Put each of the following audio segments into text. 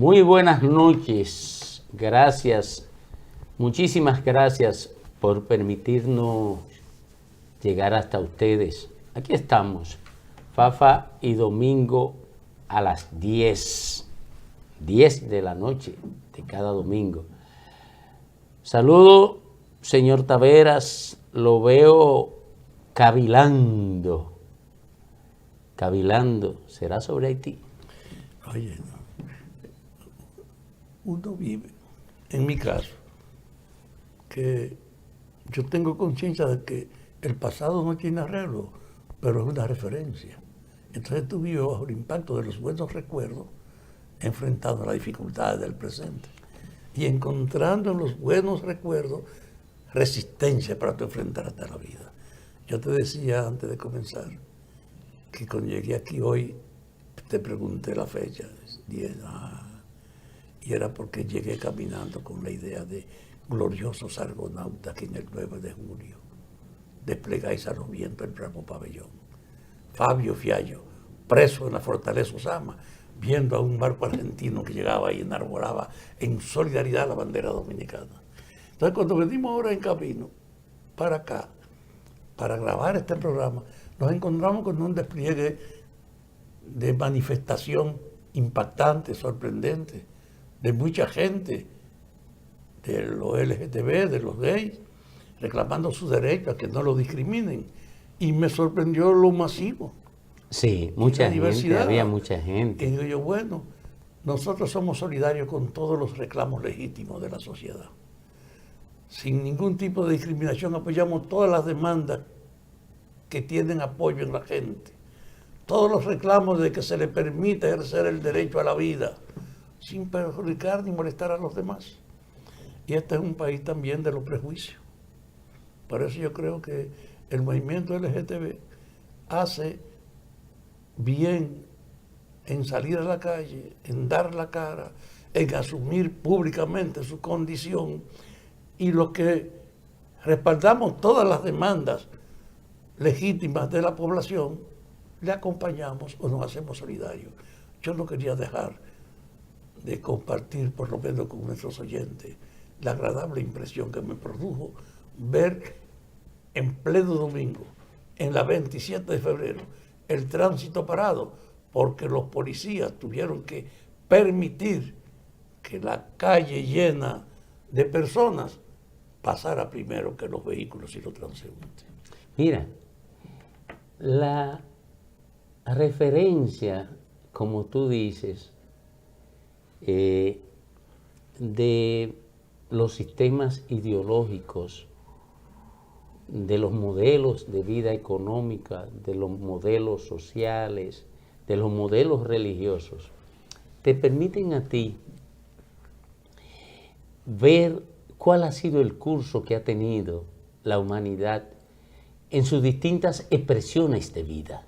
Muy buenas noches. Gracias, muchísimas gracias por permitirnos llegar hasta ustedes. Aquí estamos, Fafa y Domingo a las 10 de la noche de cada domingo. Saludo, señor Taveras, lo veo cavilando. Cavilando, ¿será sobre Haití? Oye, no. Uno vive, en mi caso, que yo tengo conciencia de que el pasado no tiene arreglo, pero es una referencia. Entonces tú vives bajo el impacto de los buenos recuerdos, enfrentando las dificultades del presente y encontrando en los buenos recuerdos resistencia para tu enfrentarte a la vida. Yo te decía antes de comenzar que cuando llegué aquí hoy te pregunté la fecha, 10, y era porque llegué caminando con la idea de gloriosos argonautas que en el 9 de julio desplegáis a los vientos el bravo pabellón. Fabio Fiallo, preso en la fortaleza Osama, viendo a un barco argentino que llegaba y enarbolaba en solidaridad la bandera dominicana. Entonces, cuando venimos ahora en camino para acá, para grabar este programa, nos encontramos con un despliegue de manifestación impactante, sorprendente, de mucha gente, de los LGTB, de los gays, reclamando su derecho a que no lo discriminen. Y me sorprendió lo masivo. Sí, mucha gente, había mucha gente. Y digo yo, bueno, nosotros somos solidarios con todos los reclamos legítimos de la sociedad. Sin ningún tipo de discriminación apoyamos todas las demandas que tienen apoyo en la gente. Todos los reclamos de que se le permita ejercer el derecho a la vida, sin perjudicar ni molestar a los demás. Y este es un país también de los prejuicios. Por eso yo creo que el movimiento LGTB hace bien en salir a la calle, en dar la cara, en asumir públicamente su condición, y los que respaldamos todas las demandas legítimas de la población, le acompañamos o nos hacemos solidarios. Yo no quería dejar de compartir, por lo menos con nuestros oyentes, la agradable impresión que me produjo ver en pleno domingo, en la 27 de febrero, el tránsito parado, porque los policías tuvieron que permitir que la calle llena de personas pasara primero que los vehículos y los transeúntes. Mira, la referencia, como tú dices, de los sistemas ideológicos, de los modelos de vida económica, de los modelos sociales, de los modelos religiosos, te permiten a ti ver cuál ha sido el curso que ha tenido la humanidad en sus distintas expresiones de vida.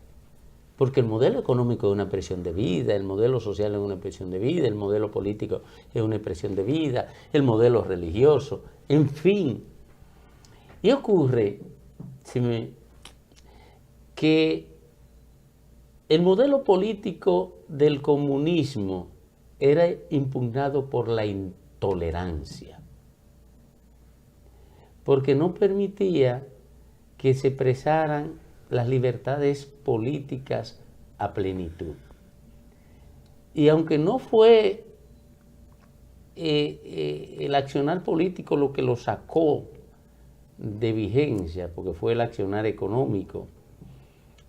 Porque el modelo económico es una expresión de vida, el modelo social es una expresión de vida, el modelo político es una expresión de vida, el modelo religioso, en fin. Y ocurre que el modelo político del comunismo era impugnado por la intolerancia, porque no permitía que se expresaran las libertades políticas a plenitud. Y aunque no fue el accionar político lo que lo sacó de vigencia, porque fue el accionar económico,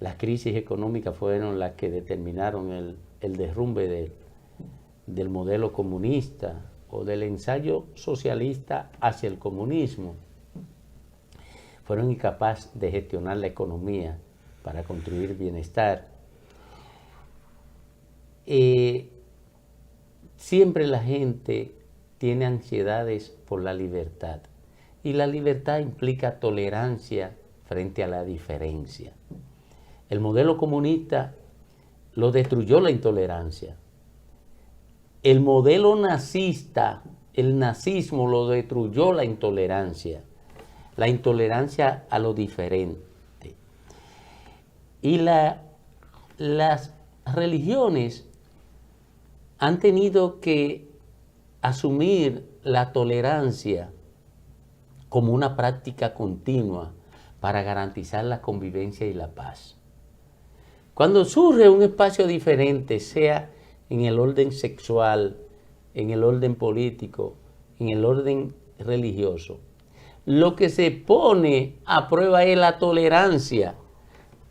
las crisis económicas fueron las que determinaron el derrumbe del modelo comunista o del ensayo socialista hacia el comunismo. Fueron incapaces de gestionar la economía para construir bienestar. Siempre la gente tiene ansiedades por la libertad, y la libertad implica tolerancia frente a la diferencia. El modelo comunista lo destruyó la intolerancia. El modelo nazista, el nazismo, lo destruyó la intolerancia a lo diferente. Y las religiones han tenido que asumir la tolerancia como una práctica continua para garantizar la convivencia y la paz. Cuando surge un espacio diferente, sea en el orden sexual, en el orden político, en el orden religioso, lo que se pone a prueba es la tolerancia.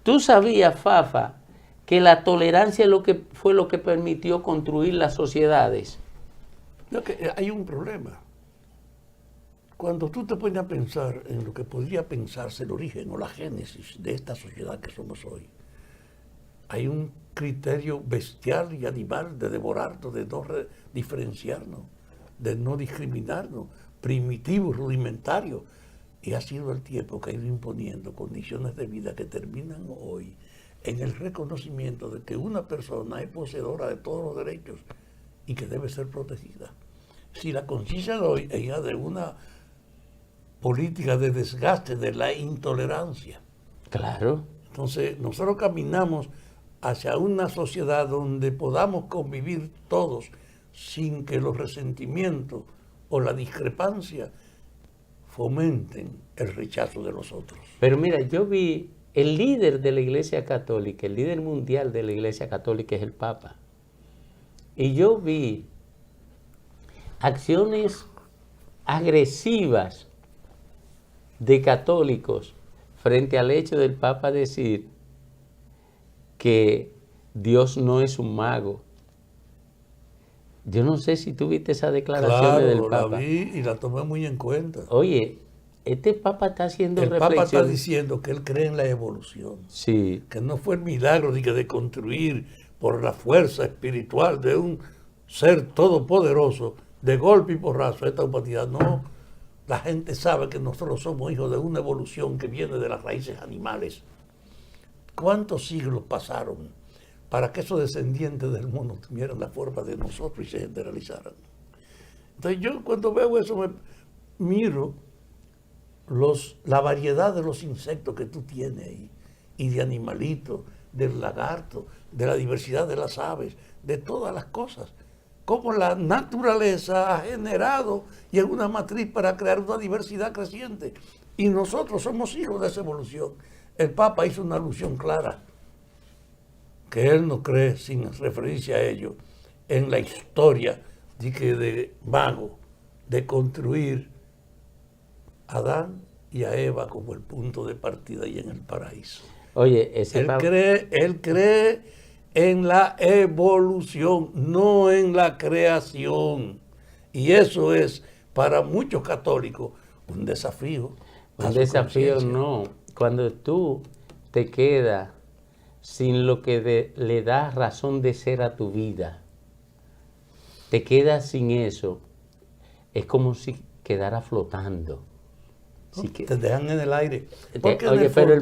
¿Tú sabías, Fafa, que la tolerancia fue lo que permitió construir las sociedades? No, que hay un problema. Cuando tú te pones a pensar en lo que podría pensarse el origen o la génesis de esta sociedad que somos hoy, hay un criterio bestial y animal de devorarnos, de no diferenciarnos, de no discriminarnos, primitivo, rudimentario. Y ha sido el tiempo que ha ido imponiendo condiciones de vida que terminan hoy en el reconocimiento de que una persona es poseedora de todos los derechos y que debe ser protegida. Si la conciencia de hoy es ya de una política de desgaste de la intolerancia. Claro. Entonces, nosotros caminamos hacia una sociedad donde podamos convivir todos sin que los resentimientos o la discrepancia fomenten el rechazo de los otros. Pero mira, yo vi el líder de la Iglesia Católica, el líder mundial de la Iglesia Católica es el Papa. Y yo vi acciones agresivas de católicos frente al hecho del Papa decir que Dios no es un mago. Yo no sé si tú viste esa declaración del Papa. La vi y la tomé muy en cuenta. Oye, este Papa está haciendo reflexión. El Papa está diciendo que él cree en la evolución. Sí. Que no fue el milagro de construir por la fuerza espiritual de un ser todopoderoso, de golpe y porrazo, esta humanidad. No, la gente sabe que nosotros somos hijos de una evolución que viene de las raíces animales. ¿Cuántos siglos pasaron para que esos descendientes del mundo tuvieran la forma de nosotros y se generalizaran? Entonces yo cuando veo eso me miro la variedad de los insectos que tú tienes ahí, y de animalitos, del lagarto, de la diversidad de las aves, de todas las cosas. Cómo la naturaleza ha generado y es una matriz para crear una diversidad creciente. Y nosotros somos hijos de esa evolución. El Papa hizo una alusión clara, que él no cree, sin referencia a ello, en la historia de Mago, de construir a Adán y a Eva como el punto de partida y en el paraíso. Oye, él cree en la evolución, no en la creación. Y eso es para muchos católicos un desafío. Un desafío no. Cuando tú te quedas sin lo que le da razón de ser a tu vida, te quedas sin eso, es como si quedara flotando. Te dejan en el aire. Oye, pero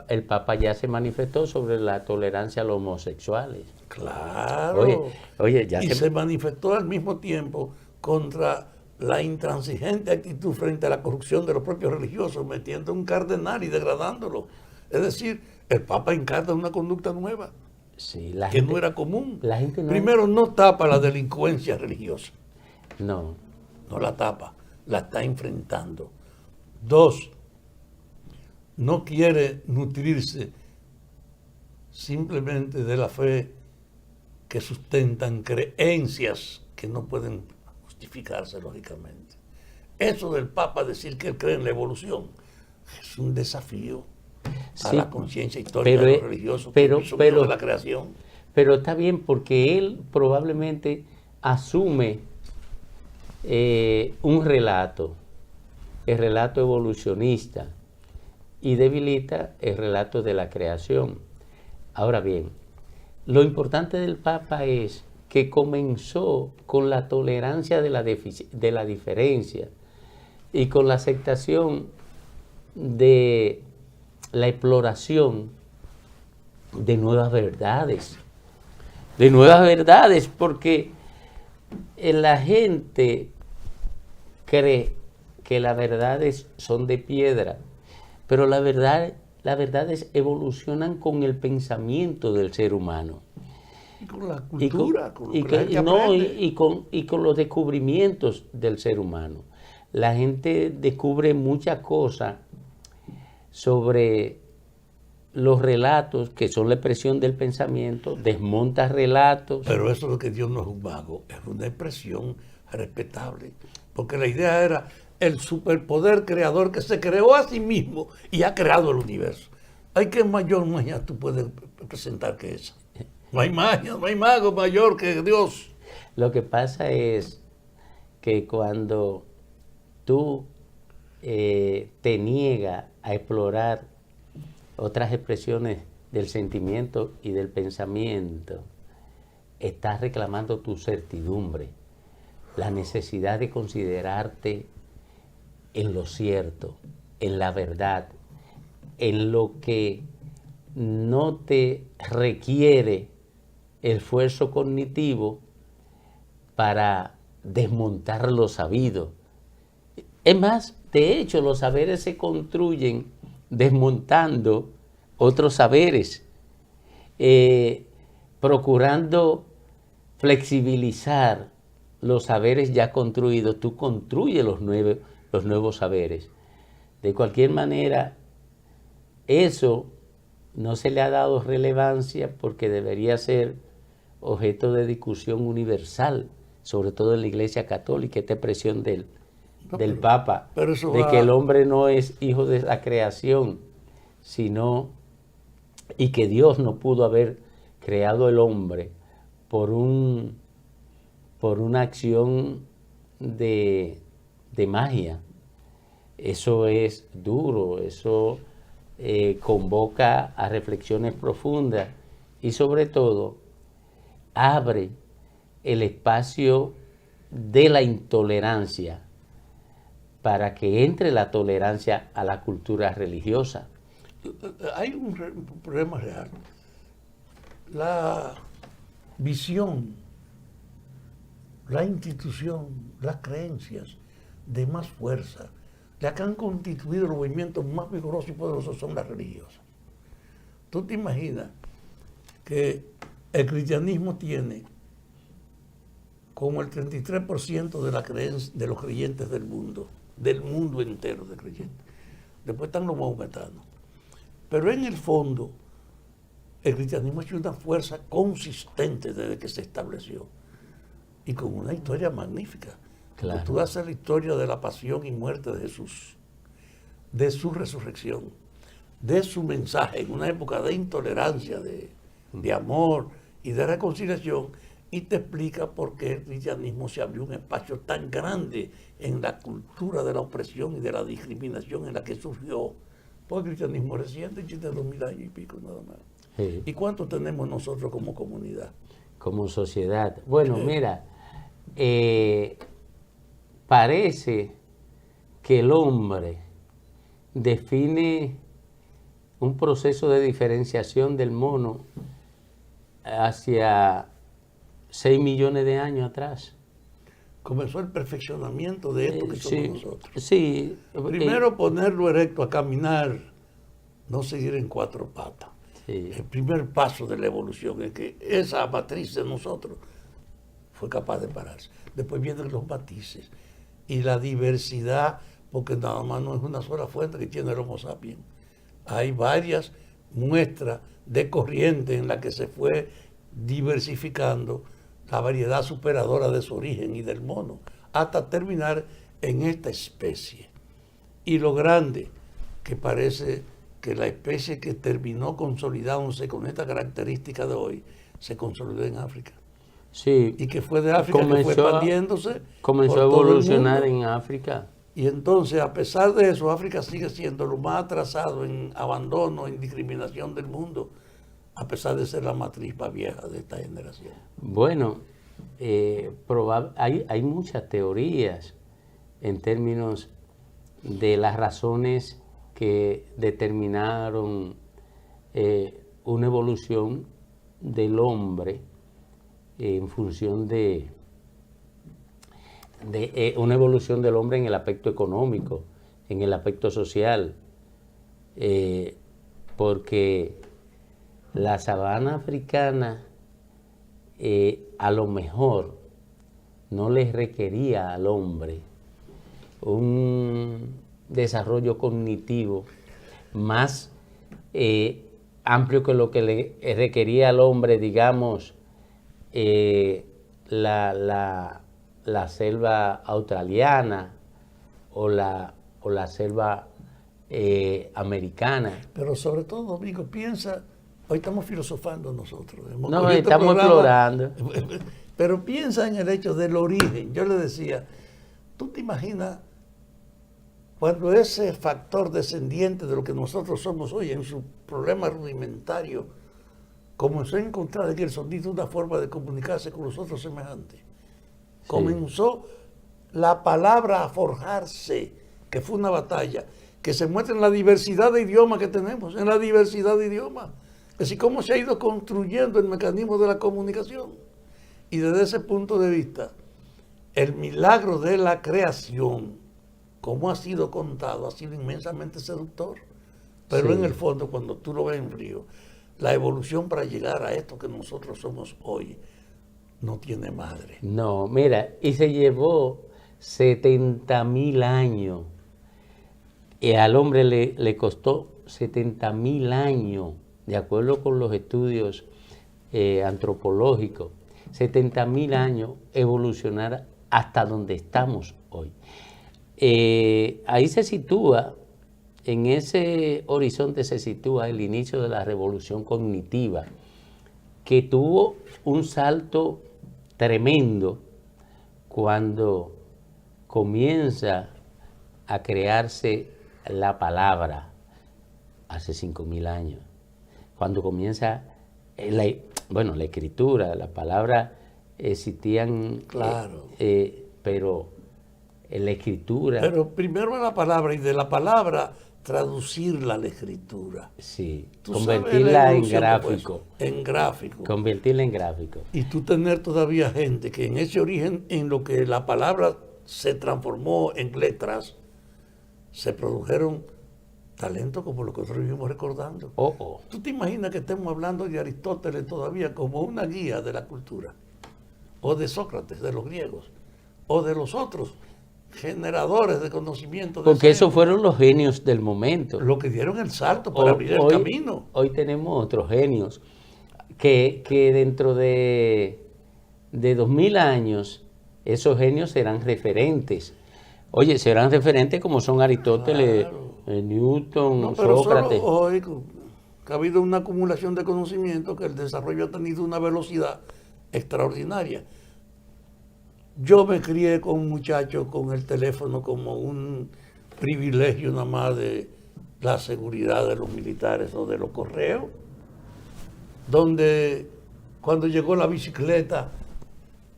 el Papa ya se manifestó sobre la tolerancia a los homosexuales. Claro. Oye, ya se manifestó al mismo tiempo contra la intransigente actitud frente a la corrupción de los propios religiosos, metiendo a un cardenal y degradándolo. Es decir, el Papa encarna una conducta nueva, que no era común. La gente Primero, no tapa la delincuencia religiosa. No la tapa, la está enfrentando. 2, no quiere nutrirse simplemente de la fe que sustentan creencias que no pueden justificarse lógicamente. Eso del Papa decir que él cree en la evolución es un desafío a la conciencia histórica de los religiosos pero de la creación. Pero está bien porque él probablemente asume un relato, el relato evolucionista, y debilita el relato de la creación. Ahora bien, lo importante del Papa es que comenzó con la tolerancia de la diferencia y con la aceptación de la exploración de nuevas verdades. Porque la gente cree que las verdades son de piedra, pero las verdades evolucionan con el pensamiento del ser humano. con la cultura, con lo que la gente no, aprende. y con los descubrimientos del ser humano. La gente descubre muchas cosas sobre los relatos, que son la expresión del pensamiento, desmonta relatos. Pero eso de que Dios no es un mago, es una expresión respetable. Porque la idea era el superpoder creador que se creó a sí mismo y ha creado el universo. ¿Hay qué mayor magia tú puedes presentar que esa? No hay magia, no hay mago mayor que Dios. Lo que pasa es que cuando tú te niegas a explorar otras expresiones del sentimiento y del pensamiento, estás reclamando tu certidumbre, la necesidad de considerarte en lo cierto, en la verdad, en lo que no te requiere esfuerzo cognitivo para desmontar lo sabido. Es más, de hecho, los saberes se construyen desmontando otros saberes, procurando flexibilizar los saberes ya construidos. Tú construyes los nuevos saberes. De cualquier manera, eso no se le ha dado relevancia porque debería ser objeto de discusión universal, sobre todo en la Iglesia Católica, esta expresión del Papa, de que el hombre no es hijo de la creación, sino, y que Dios no pudo haber creado el hombre por una acción de magia. Eso es duro, eso convoca a reflexiones profundas y sobre todo abre el espacio de la intolerancia para que entre la tolerancia a la cultura religiosa. Hay un problema real. La visión, la institución, las creencias de más fuerza, las que han constituido los movimientos más vigorosos y poderosos son las religiosas. ¿Tú te imaginas que el cristianismo tiene como el 33% de la creencia de los creyentes del mundo entero de creyentes? Después están los maometanos. Pero en el fondo, el cristianismo ha sido una fuerza consistente desde que se estableció y con una historia magnífica. Claro. Tú haces la historia de la pasión y muerte de Jesús, de su resurrección, de su mensaje en una época de intolerancia, de amor y de reconciliación, y te explica por qué el cristianismo se abrió un espacio tan grande en la cultura de la opresión y de la discriminación en la que surgió. Porque el cristianismo reciente tiene 2000 años y pico nada más. Sí. ¿Y cuánto tenemos nosotros como comunidad? Como sociedad. Bueno, mira, parece que el hombre define un proceso de diferenciación del mono hacia 6 millones de años atrás. Comenzó el perfeccionamiento de esto que somos Sí, nosotros. sí. Primero ponerlo erecto a caminar, no seguir en cuatro patas. Sí. El primer paso de la evolución es que esa matriz de nosotros fue capaz de pararse. Después vienen los matices y la diversidad, porque nada más no es una sola fuente que tiene el Homo sapiens. Hay varias muestras de corriente en la que se fue diversificando la variedad superadora de su origen y del mono, hasta terminar en esta especie. Y lo grande, que parece que la especie que terminó consolidándose con esta característica de hoy, se consolidó en África. Sí. Y que fue de África que fue expandiéndose. Comenzó a evolucionar en África. Y entonces, a pesar de eso, África sigue siendo lo más atrasado en abandono, en discriminación del mundo, a pesar de ser la matriz más vieja de esta generación. Bueno, hay muchas teorías en términos de las razones que determinaron una evolución del hombre en función de una evolución del hombre en el aspecto económico, en el aspecto social, porque la sabana africana a lo mejor no le requería al hombre un desarrollo cognitivo más amplio que lo que le requería al hombre, digamos, la selva australiana o la selva americana. Pero sobre todo, amigo, piensa, hoy estamos filosofando nosotros. No, estamos explorando. Pero piensa en el hecho del origen. Yo le decía, ¿tú te imaginas cuando ese factor descendiente de lo que nosotros somos hoy, en su problema rudimentario, comenzó a encontrar en el sonido una forma de comunicarse con los otros semejantes? Sí. Comenzó la palabra a forjarse, que fue una batalla, que se muestra en la diversidad de idiomas que tenemos, en la diversidad de idiomas. Es decir, cómo se ha ido construyendo el mecanismo de la comunicación. Y desde ese punto de vista, el milagro de la creación, como ha sido contado, ha sido inmensamente seductor. Pero sí, en el fondo, cuando tú lo ves en frío, la evolución para llegar a esto que nosotros somos hoy no tiene madre. No, mira, y se llevó 70.000 años. Y al hombre le costó 70.000 años, de acuerdo con los estudios antropológicos, 70.000 años evolucionar hasta donde estamos hoy. Ahí se sitúa, en ese horizonte se sitúa el inicio de la revolución cognitiva, que tuvo un salto tremendo cuando comienza a crearse la palabra hace 5.000 años. Cuando comienza la escritura, las palabras existían, claro, pero en la escritura... Pero primero la palabra, y de la palabra traducirla a la escritura. Sí, convertirla en gráfico. En gráfico. Convertirla en gráfico. Y tú tener todavía gente que en ese origen, en lo que la palabra se transformó en letras, se produjeron talentos como lo que nosotros vivimos recordando. ¿Tú te imaginas que estemos hablando de Aristóteles todavía como una guía de la cultura? O de Sócrates, de los griegos, o de los otros generadores de conocimiento. Porque esos fueron los genios del momento. Lo que dieron el salto para abrir el camino. Hoy tenemos otros genios que dentro de 2.000 años esos genios serán referentes. Oye, serán referentes como son Aristóteles, claro, Newton, Sócrates. Solo hoy que ha habido una acumulación de conocimiento, que el desarrollo ha tenido una velocidad extraordinaria. Yo me crié con un muchacho con el teléfono como un privilegio nada más de la seguridad de los militares o de los correos, donde cuando llegó la bicicleta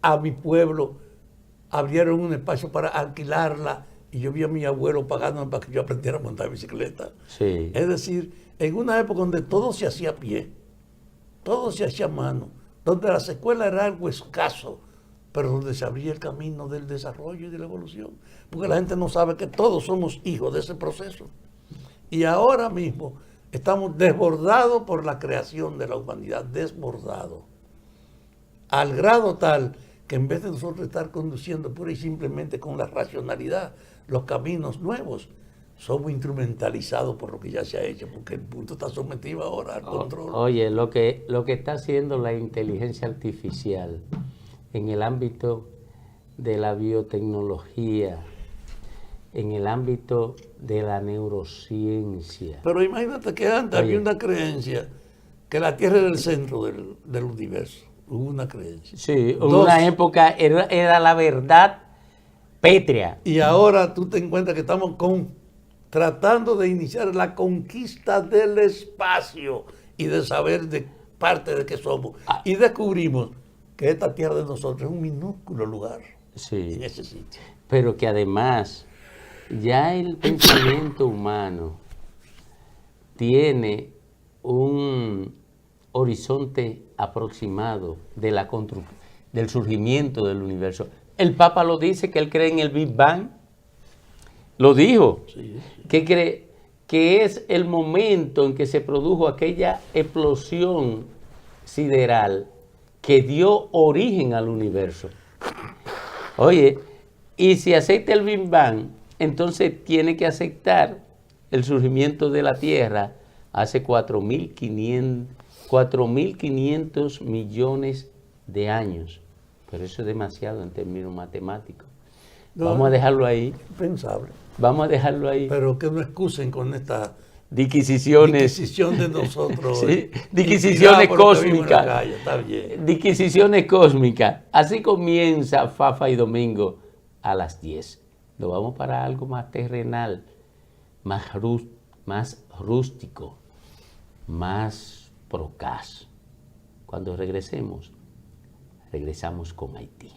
a mi pueblo, abrieron un espacio para alquilarla y yo vi a mi abuelo pagándome para que yo aprendiera a montar bicicleta. Sí. Es decir, en una época donde todo se hacía a pie, todo se hacía a mano, donde las escuelas era algo escaso, pero donde se abría el camino del desarrollo y de la evolución. Porque la gente no sabe que todos somos hijos de ese proceso. Y ahora mismo estamos desbordados por la creación de la humanidad, desbordados. Al grado tal que en vez de nosotros estar conduciendo pura y simplemente con la racionalidad los caminos nuevos, somos instrumentalizados por lo que ya se ha hecho, porque el punto está sometido ahora al control. Oye, lo que está haciendo la inteligencia artificial en el ámbito de la biotecnología, en el ámbito de la neurociencia. Pero imagínate que antes había una creencia que la Tierra era el centro del universo. Hubo una creencia. Sí, en una época era la verdad pétrea. Y ahora tú te encuentras que estamos tratando de iniciar la conquista del espacio y de saber de parte de qué somos. Y descubrimos que esta tierra de nosotros es un minúsculo lugar, sí, en ese sitio. Pero que además ya el pensamiento humano tiene un horizonte aproximado de del surgimiento del universo. El Papa lo dice, que él cree en el Big Bang. Lo dijo. Sí. Que cree que es el momento en que se produjo aquella explosión sideral que dio origen al universo. Oye, y si acepta el Big Bang, entonces tiene que aceptar el surgimiento de la Tierra hace 4.500 millones de años. Pero eso es demasiado en términos matemáticos. No, vamos a dejarlo ahí. Pensable. Vamos a dejarlo ahí. Pero que no excusen con esta Disquisición de nosotros. Sí, disquisiciones cósmicas. Está bien. Disquisiciones cósmicas. Así comienza Fafa y Domingo a las 10. Nos vamos para algo más terrenal, más rústico, más procaz. Cuando regresamos con Haití.